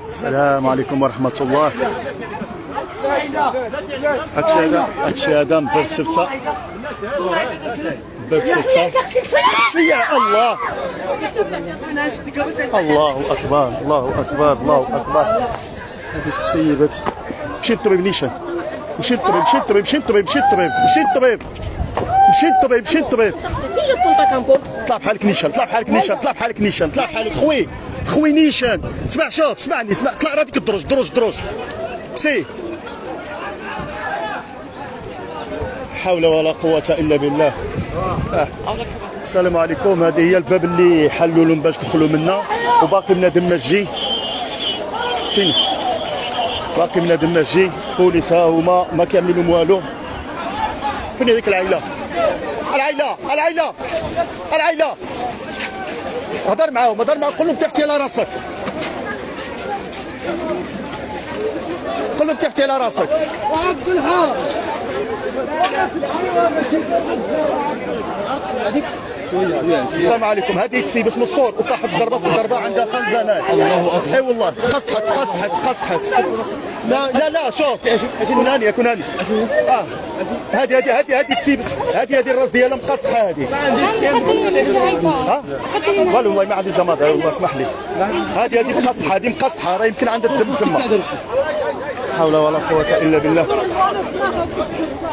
السلام عليكم ورحمة الله. هادشي هذا مبرد سبتة، مبرد سبتة. شوية. الله الله أكبر، الله أكبر، الله أكبر. هذيك السيدة مشي للطبيب نيشان، مشي للطبيب، مشي للطبيب، مشي للطبيب، مشي للطبيب، مشي للطبيب، مشي للطبيب، مشي للطبيب. طلع بحالك نيشان، طلع بحالك نيشان، طلع بحالك نيشان، طلع بحالك خوي، خوي نيشان. اسمع شوف، اسمعني، اسمع، طلع راه ديك الدروج، دروج دروج. سي. حول ولا قوة إلا بالله. السلام عليكم. هذه هي الباب اللي حلوا لهم باش دخلوا منا، وباقي بنادم ما جي. فهمتيني؟ باقي بنادم ما جي، بوليس ها هما ما كيعملوا لهم والو. فين هذيك العائلة؟ العائلة، العائلة، العائلة. هضر معاهم، هضر معاهم، قول لهم تحتي على راسك. قول لهم تحتي على راسك. السلام عليكم. هذه تسيب اسم الصوت وطاحت ضربه عندها خنزانات. الله اكبر. اي والله تخصحت تخصحت تخصحت. لا لا شوف، كوناني كوناني. هذه تسيب، هذه الراس ديالها مقصحه. هذه والله ما عندي جماعه، والله اسمح لي. هذه مقصحه، هذه مقصحه، راه يمكن عندها الدم تما. حول ولا قوة إلا بالله.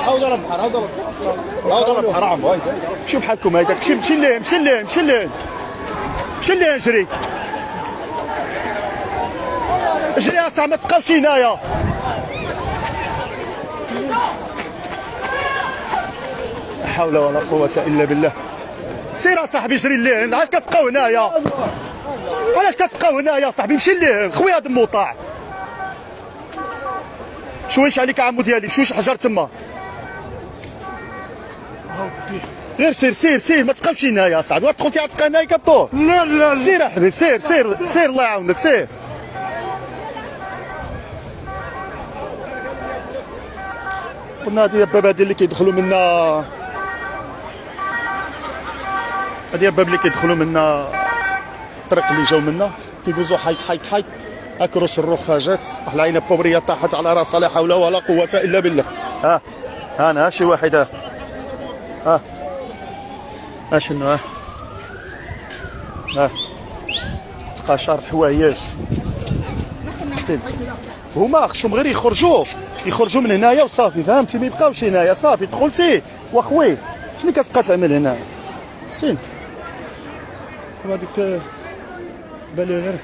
هاو البحر عم شو بحالكم هيداك. مشي ليه، مشي ليه، مشي ليه، مشي ليه. اجري اجري اصاحبي، ما تبقاوش هنايا. حول ولا قوة إلا بالله. سير اصاحبي، اجري ليه. علاش كتبقاو هنايا؟ علاش كتبقاو هنايا صاحبي؟ مشي ليه خويا، دمو طاع. شويش عليك عمو ديالي، شويش حجر تما. غير سير سير سير، ما تبقاوش هنايا اصاحبي. واش دخلتي غتبقى هنايا كطور؟ لا لا سير يا حبيبي، سير سير سير، الله يعاونك، سير. قلنا هذه الباب هذه اللي كيدخلوا منا، هذه الباب اللي كيدخلوا منا الطريق اللي جاو منا، كيدوزوا حيط حيط حيط. هاك روس الرخاجات، واحد العينه بوبريه طاحت على راسها، لا حول ولا قوه الا بالله. انا شي واحد اشنو تقاشر حوايج. هما خصهم غير يخرجوا من هنايا وصافي، فهمتي؟ ما يبقاوش هنايا صافي. دخلتي واخوي، شنو كتبقى تعمل هنا؟ فهمتي؟ هذيك بالي غير